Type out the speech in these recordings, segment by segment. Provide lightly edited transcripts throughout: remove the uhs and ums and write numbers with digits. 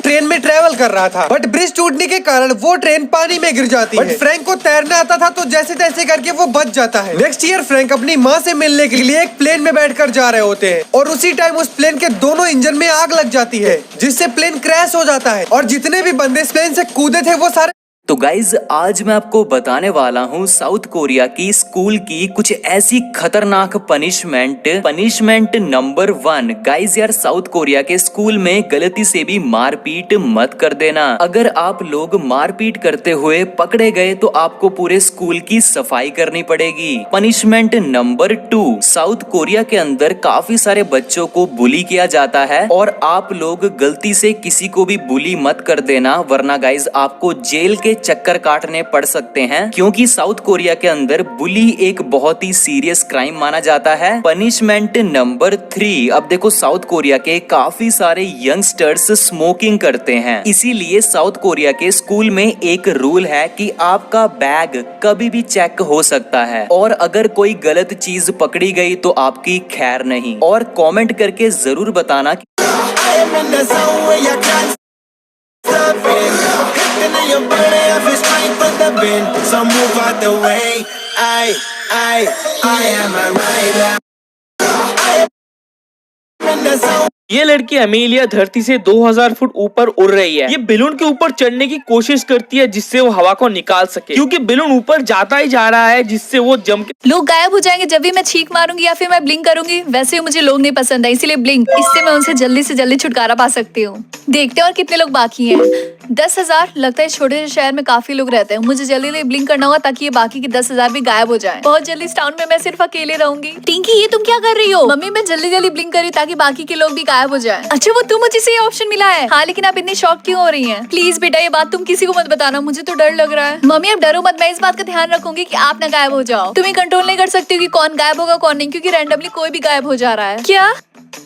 Train में travel कर रहा था, बट ब्रिज टूटने के कारण वो ट्रेन पानी में गिर जाती है। फ्रैंक को तैरना आता था तो जैसे तैसे करके वो बच जाता है। नेक्स्ट ईयर फ्रैंक अपनी माँ से मिलने के लिए एक प्लेन में बैठकर जा रहे होते हैं और उसी टाइम उस प्लेन के दोनों इंजन में आग लग जाती है, जिससे प्लेन क्रैश हो जाता है और जितने भी बंदे इस प्लेन से कूदे थे वो सारे। तो गाइज आज मैं आपको बताने वाला हूँ साउथ कोरिया की स्कूल की कुछ ऐसी खतरनाक पनिशमेंट नंबर 1। गाइज यार साउथ कोरिया के स्कूल में गलती से भी मारपीट मत कर देना। अगर आप लोग मारपीट करते हुए पकड़े गए तो आपको पूरे स्कूल की सफाई करनी पड़ेगी। पनिशमेंट नंबर 2, साउथ कोरिया के अंदर काफी सारे बच्चों को बुली किया जाता है और आप लोग गलती से किसी को भी बुली मत कर देना, वरना गाइज आपको जेल के चक्कर काटने पड़ सकते हैं, क्योंकि साउथ कोरिया के अंदर बुली एक बहुत ही सीरियस क्राइम माना जाता है। पनिशमेंट नंबर 3, अब देखो साउथ कोरिया के काफी सारे यंगस्टर्स स्मोकिंग करते हैं, इसीलिए साउथ कोरिया के स्कूल में एक रूल है कि आपका बैग कभी भी चेक हो सकता है और अगर कोई गलत चीज पकड़ी गई तो आपकी खैर नहीं। और कमेंट करके जरूर बताना So move out the way. I am a rider. ये लड़की अमेलिया धरती से 2000 फुट ऊपर उड़ रही है। ये बैलून के ऊपर चढ़ने की कोशिश करती है जिससे वो हवा को निकाल सके, क्योंकि बैलून ऊपर जाता ही जा रहा है जिससे वो जम के। लोग गायब हो जाएंगे जब भी मैं छींक मारूंगी या फिर मैं ब्लिंक करूंगी। वैसे ही मुझे लोग नहीं पसंद है, इसीलिए ब्लिंक, इससे मैं उनसे जल्दी से जल्दी छुटकारा पा सकती हूँ। देखते हैं और कितने लोग बाकी हैं। 10,000। लगता है छोटे से शहर में काफी लोग रहते हैं। मुझे जल्दी ब्लिंक करना होगा ताकि ये बाकी के 10,000 भी गायब हो जाएं। बहुत जल्दी इस टाउन में मैं सिर्फ अकेले रहूंगी। टिंकी, ये तुम क्या कर रही हो? मम्मी, मैं जल्दी ब्लिंक करी ताकि बाकी के लोग भी गायब हो जाएं। अच्छा, वो तुम मुझे से ये ऑप्शन मिला है। हाँ, लेकिन आप इतनी शॉक क्यों हो रही हैं? प्लीज बेटा, ये बात तुम किसी को मत बताना, मुझे तो डर लग रहा है। मम्मी, आप डरो मत, मैं इस बात का ध्यान रखूंगी कि आप ना गायब हो जाओ। तुम्हें कंट्रोल नहीं कर सकती कि कौन गायब होगा कौन नहीं, क्योंकि रैंडमली कोई भी गायब हो जा रहा है। क्या?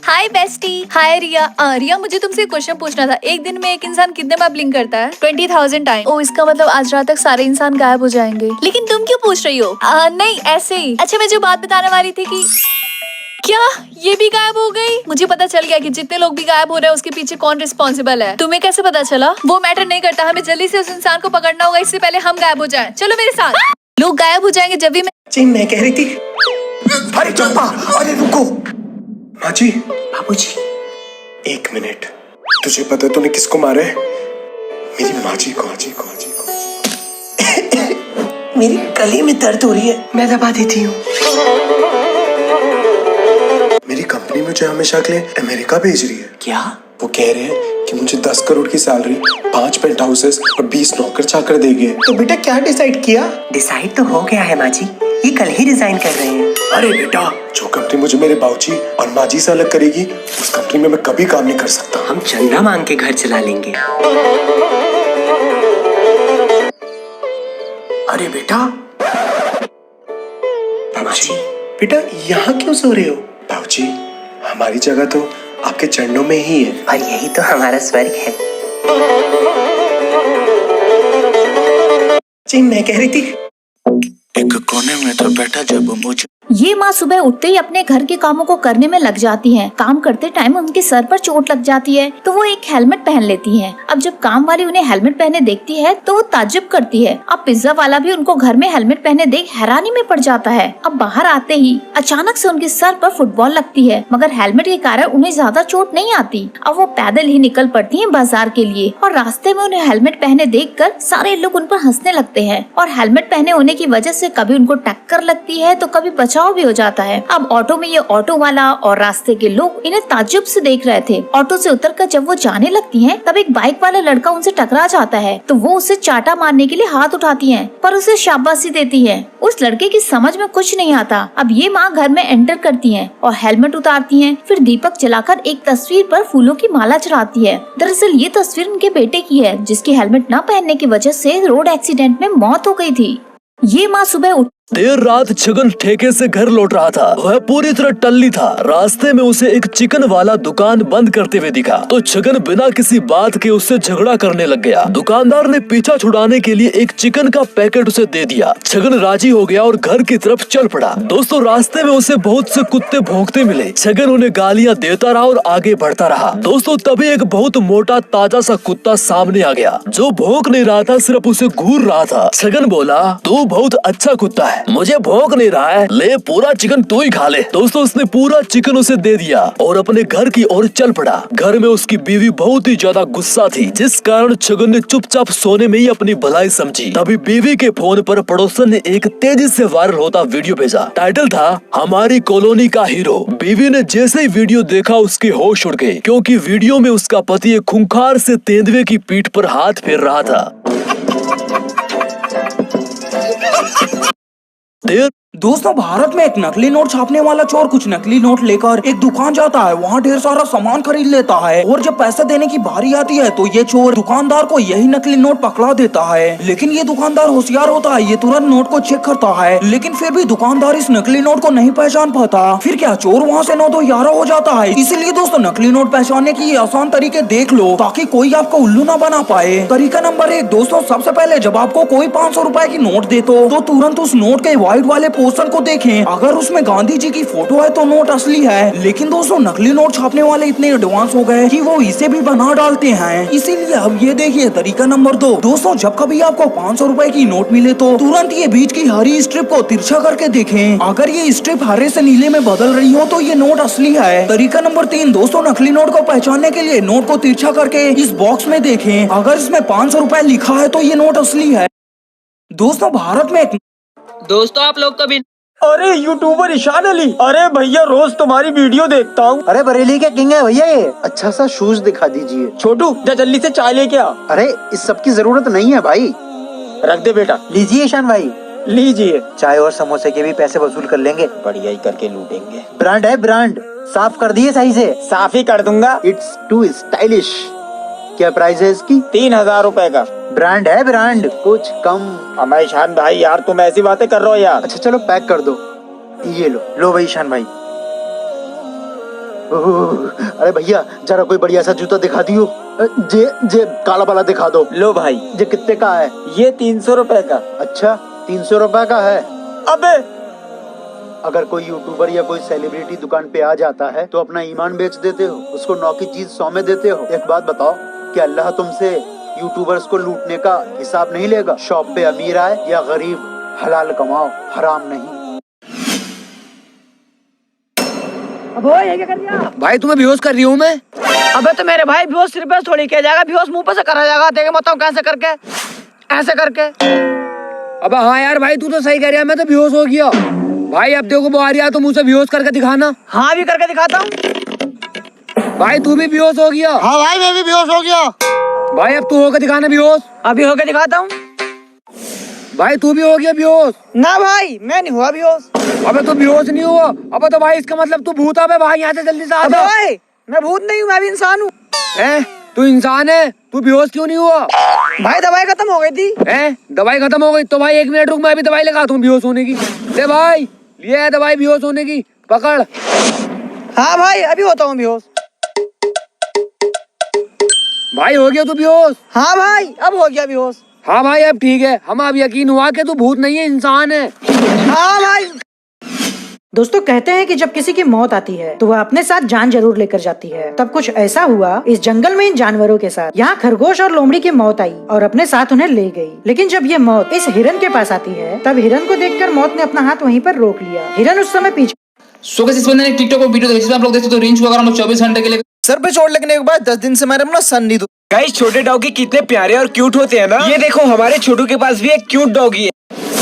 हाय बेस्टी। हाय रिया। रिया, मुझे तुमसे क्वेश्चन पूछना था। एक दिन में एक इंसान कितने बार ब्लिंक करता है? 20,000 टाइम। ओ, इसका मतलब आज रात तक सारे इंसान गायब हो जाएंगे। लेकिन तुम क्यों पूछ रही हो? नहीं, ऐसे ही। अच्छा, मैं जो बात बताने वाली थी कि क्या ये भी गायब हो गई? मुझे पता चल गया कि जितने लोग भी गायब हो रहे हैं उसके पीछे कौन रिस्पॉन्सिबल है। तुम्हें कैसे पता चला? वो मैटर नहीं करता, हमें जल्दी से उस इंसान को पकड़ना होगा, इससे पहले हम गायब हो जाएं। चलो मेरे साथ। लोग गायब हो जाएंगे जब भी मैं कह रही थी। अरे चंपा, अरे रुको। माँ जी, बाबूजी, 1 मिनट। तुझे पता है तूने किसको मारा है? मेरी माँ जी को। मेरी गले में दर्द हो रही है, मैं दबा देती हूँ। मेरी कंपनी मुझे हमेशा के लिए अमेरिका भेज रही है। क्या? वो कह रहे हैं कि मुझे 10 करोड़ की सैलरी, 5 पेंट हाउसेस और 20 नौकर चाकर देंगे। तो बेटा क्या डिसाइड किया? डिसाइड तो हो गया है माँ जी, ये कल ही रिजाइन कर रहे हैं। अरे बेटा, जो कंपनी मुझे मेरे बाबूजी और माँ जी से अलग करेगी उस कंपनी में मैं कभी काम नहीं कर सकता। हम चंदा मांग के घर चला लेंगे। अरे बेटा। बाबूजी, बेटा यहाँ क्यों सो रहे हो? बाबूजी, हमारी जगह तो आपके चरणों में ही है। और यही तो हमारा स्वर्ग है। जी, मैं कह रही थी। एक कोने में तो बैठा जब मुझे ये माँ सुबह उठते ही अपने घर के कामों को करने में लग जाती हैं। काम करते टाइम उनके सर पर चोट लग जाती है तो वो एक हेलमेट पहन लेती हैं। अब जब काम वाली उन्हें हेलमेट पहने देखती है तो वो ताज्जुब करती है। अब पिज्जा वाला भी उनको घर में हेलमेट पहने देख हैरानी में पड़ जाता है। अब बाहर आते ही अचानक से उनके सर पर फुटबॉल लगती है, मगर हेलमेट के कारण उन्हें ज्यादा चोट नहीं आती। अब वो पैदल ही निकल पड़ती है बाजार के लिए और रास्ते में उन्हें हेलमेट पहने देख कर सारे लोग उन पर हंसने लगते हैं। और हेलमेट पहने होने की वजह से कभी उनको टक्कर लगती है तो कभी बचाव भी हो जाता है। अब ऑटो में ये ऑटो वाला और रास्ते के लोग इन्हें ताज्जुब से देख रहे थे। ऑटो से उतरकर जब वो जाने लगती हैं, तब एक बाइक वाला लड़का उनसे टकरा जाता है तो वो उसे चाटा मारने के लिए हाथ उठाती हैं, पर उसे शाबाशी देती है। उस लड़के की समझ में कुछ नहीं आता। अब ये माँ घर में एंटर करती है और हेलमेट उतारती है, फिर दीपक जलाकर एक तस्वीर पर फूलों की माला चढ़ाती है। दरअसल ये तस्वीर उनके बेटे की है जिसकी हेलमेट न पहनने की वजह से रोड एक्सीडेंट में मौत हो गई थी। ये माँ सुबह देर रात छगन ठेके से घर लौट रहा था। वह पूरी तरह टल्ली था। रास्ते में उसे एक चिकन वाला दुकान बंद करते हुए दिखा तो छगन बिना किसी बात के उससे झगड़ा करने लग गया। दुकानदार ने पीछा छुड़ाने के लिए एक चिकन का पैकेट उसे दे दिया। छगन राजी हो गया और घर की तरफ चल पड़ा। दोस्तों, रास्ते में उसे बहुत से कुत्ते भौंकते मिले। छगन उन्हें गालियां देता रहा और आगे बढ़ता रहा। दोस्तों, तभी एक बहुत मोटा ताजा सा कुत्ता सामने आ गया जो भौंक नहीं रहा था, सिर्फ उसे घूर रहा था। छगन बोला, तू बहुत अच्छा कुत्ता है, मुझे भौंक नहीं रहा है, ले पूरा चिकन तू ही खा ले। दोस्तों, उसने पूरा चिकन उसे दे दिया और अपने घर की ओर चल पड़ा। घर में उसकी बीवी बहुत ही ज्यादा गुस्सा थी, जिस कारण छगन ने चुपचाप सोने में ही अपनी भलाई समझी। तभी बीवी के फोन पर पड़ोसन ने एक तेजी से वायरल होता वीडियो भेजा। टाइटल था, हमारी कॉलोनी का हीरो। बीवी ने जैसे ही वीडियो देखा उसके होश उड़ गए, क्योंकि वीडियो में उसका पति एक खूंखार से तेंदुए की पीठ पर हाथ फेर रहा था। दोस्तों, भारत में एक नकली नोट छापने वाला चोर कुछ नकली नोट लेकर एक दुकान जाता है। वहाँ ढेर सारा सामान खरीद लेता है और जब पैसे देने की बारी आती है तो ये चोर दुकानदार को यही नकली नोट पकड़ा देता है। लेकिन ये दुकानदार होशियार होता है, ये तुरंत नोट को चेक करता है, लेकिन फिर भी दुकानदार इस नकली नोट को नहीं पहचान पाता। फिर क्या, चोर वहाँ से 9-11 हो जाता है। इसीलिए दोस्तों, नकली नोट पहचानने की ये आसान तरीके देख लो ताकि कोई आपको उल्लू ना बना पाए। तरीका नंबर 1, दोस्तों, सबसे पहले जब आपको कोई 500 रुपए की नोट दे तो तुरंत उस नोट के व्हाइट वाले पोर्शन को देखें। अगर उसमें गांधी जी की फोटो है तो नोट असली है। लेकिन दोस्तों, नकली नोट छापने वाले इतने एडवांस हो गए कि वो इसे भी बना डालते हैं। इसीलिए अब ये देखिए तरीका नंबर 2, दोस्तों, जब कभी आपको 500 रुपए की नोट मिले तो तुरंत ये बीच की हरी स्ट्रिप को तिरछा करके देखें। अगर ये स्ट्रिप हरे से नीले में बदल रही हो तो ये नोट असली है। तरीका नंबर 3, दोस्तों, नकली नोट को पहचानने के लिए नोट को तिरछा करके इस बॉक्स में देखें। अगर इसमें 500 रुपए लिखा है तो ये नोट असली है। दोस्तों, भारत में दोस्तों, आप लोग कभी अरे यूट्यूबर ईशान अली, अरे भैया रोज तुम्हारी वीडियो देखता हूँ। अरे बरेली के किंग है भैया ये, अच्छा सा शूज दिखा दीजिए। छोटू, जा जल्दी से चाय लेके आ। अरे इस सब की जरूरत नहीं है भाई, रख दे बेटा। लीजिए ईशान भाई, लीजिए। चाय और समोसे के भी पैसे वसूल कर लेंगे। बढ़िया ही करके लूटेंगे। ब्रांड है ब्रांड, साफ कर दिए सही से। साफ ही कर दूंगा। It's too stylish. क्या प्राइस है इसकी? 3000 रुपए का। ब्रांड है ब्रांड, कुछ कम। हमारे ईशान भाई यार, तुम ऐसी बातें कर रहे हो यार। अच्छा चलो पैक कर दो, ये लो भाई ईशान भाई। अरे भैया जरा कोई बढ़िया सा जूता दिखा दियो। जे काला वाला दिखा दो। लो भाई। ये कितने का है? ये 300 रुपए का। अच्छा 300 रुपए का है। अबे अगर कोई यूट्यूबर या कोई सेलिब्रिटी दुकान पे आ जाता है तो अपना ईमान बेच देते हो, उसको 9 की चीज 100 में देते हो। एक बात बताओ, क्या अल्लाह तुमसे यूट्यूबर्स को लूटने का हिसाब नहीं लेगा? शॉप पे अमीर आए या गरीब, हलाल कमाओ, हराम नहीं। ये क्या कर दिया? भाई तुम्हें बेहोश कर रही हूँ मैं। अबे तो मेरे भाई बेहोश सिर पे थोड़ी किया जाएगा, बेहोश मुंह पे से करा जाएगा। देखे बताओ कैसे करके, ऐसे करके। अबे हाँ यार भाई, तू तो सही कह रहा है, मैं तो बेहोश हो गया। भाई अब देखो बुआरिया, तुम मुझसे बेहोश करके दिखाना। हाँ भी करके दिखाता हूँ। भाई तू भी बेहोश हो गया? हाँ भाई मैं भी बेहोश हो गया। भाई अब तू होकर दिखाना बेहोश। अभी होके दिखाता हूँ। भाई तू भी हो गया बेहोश? ना भाई मैं नहीं हुआ बेहोश। अबे तू बेहोश नहीं हुआ? अबे तो भाई इसका मतलब तू भूत है भाई, यहाँ से जल्दी से आ जा। भाई मैं भूत नहीं हूँ, मैं भी इंसान हूँ। तू इंसान है, तू बेहोश क्यों नहीं हुआ? भाई दवाई खत्म हो गई थी। दवाई खत्म हो गई तो भाई 1 मिनट रुक, मैं अभी दवाई लगाता हूँ बेहोश होने की। ले भाई, ये है दवाई बेहोश होने की, पकड़। हाँ भाई अभी होता हूँ बेहोश। भाई हो गया तू बेहोश? हाँ भाई अब हो गया बेहोश। हाँ भाई अब ठीक है, हम अब यकीन हुआ कि तू भूत नहीं है, इंसान है। हाँ भाई। दोस्तों कहते हैं कि जब किसी की मौत आती है तो वह अपने साथ जान जरूर लेकर जाती है। तब कुछ ऐसा हुआ इस जंगल में इन जानवरों के साथ। यहाँ खरगोश और लोमड़ी की मौत आई और अपने साथ उन्हें ले गई। लेकिन जब ये मौत इस हिरन के पास आती है तब हिरन को देखकर मौत ने अपना हाथ वहीं पर रोक लिया। हिरन उस समय पीछे। सो इस बंदे ने टिकटॉक पर वीडियो देखी, आप लोग देखते तो रेंज हुआ हम लोग 24 घंटे के लिए। सर पे चोट लगने के बाद 10 दिन से मैंने अपना सन नहीं। गाइस छोटे डॉगी कितने प्यारे और क्यूट होते हैं ना। ये देखो हमारे छोटू के पास भी एक क्यूट डॉगी है।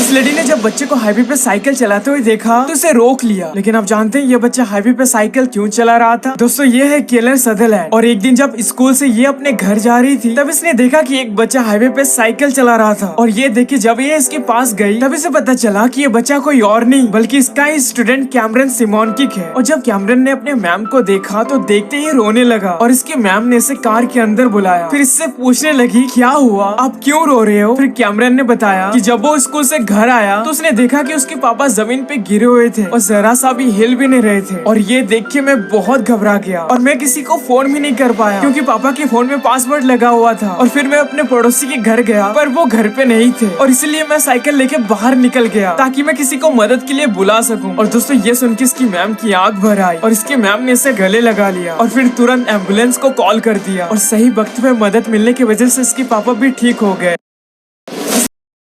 इस लेडी ने जब बच्चे को हाईवे पे साइकिल चलाते हुए देखा तो उसे रोक लिया। लेकिन आप जानते हैं ये बच्चा हाईवे पे साइकिल क्यों चला रहा था? दोस्तों ये है केलर सदरलैंड। और एक दिन जब स्कूल से ये अपने घर जा रही थी तब इसने देखा कि एक बच्चा हाईवे पे साइकिल चला रहा था। और ये देख के जब ये इसके पास गई तब इसे पता चला कि ये बच्चा कोई और नहीं बल्कि इसका ही स्टूडेंट कैमरन सिमोनकिक है। और जब कैमरन ने अपने मैम को देखा तो देखते ही रोने लगा और इसके मैम ने इसे कार के अंदर बुलाया। फिर इससे पूछने लगी क्या हुआ, आप क्यों रो रहे हो? फिर कैमरन ने बताया कि जब वो स्कूल से घर आया तो उसने देखा कि उसके पापा जमीन पे गिरे हुए थे और जरा सा भी हिल भी नहीं रहे थे। और ये देख के मैं बहुत घबरा गया और मैं किसी को फोन भी नहीं कर पाया क्योंकि पापा के फोन में पासवर्ड लगा हुआ था। और फिर मैं अपने पड़ोसी के घर गया पर वो घर पे नहीं थे और इसलिए मैं साइकिल लेके बाहर निकल गया ताकि मैं किसी को मदद के लिए बुला सकूं। और दोस्तों ये सुन के इसकी मैम की आंख भर आई और इसके मैम ने इसे गले लगा लिया और फिर तुरंत एम्बुलेंस को कॉल कर दिया और सही वक्त पे मदद मिलने की वजह से इसके पापा भी ठीक हो गए।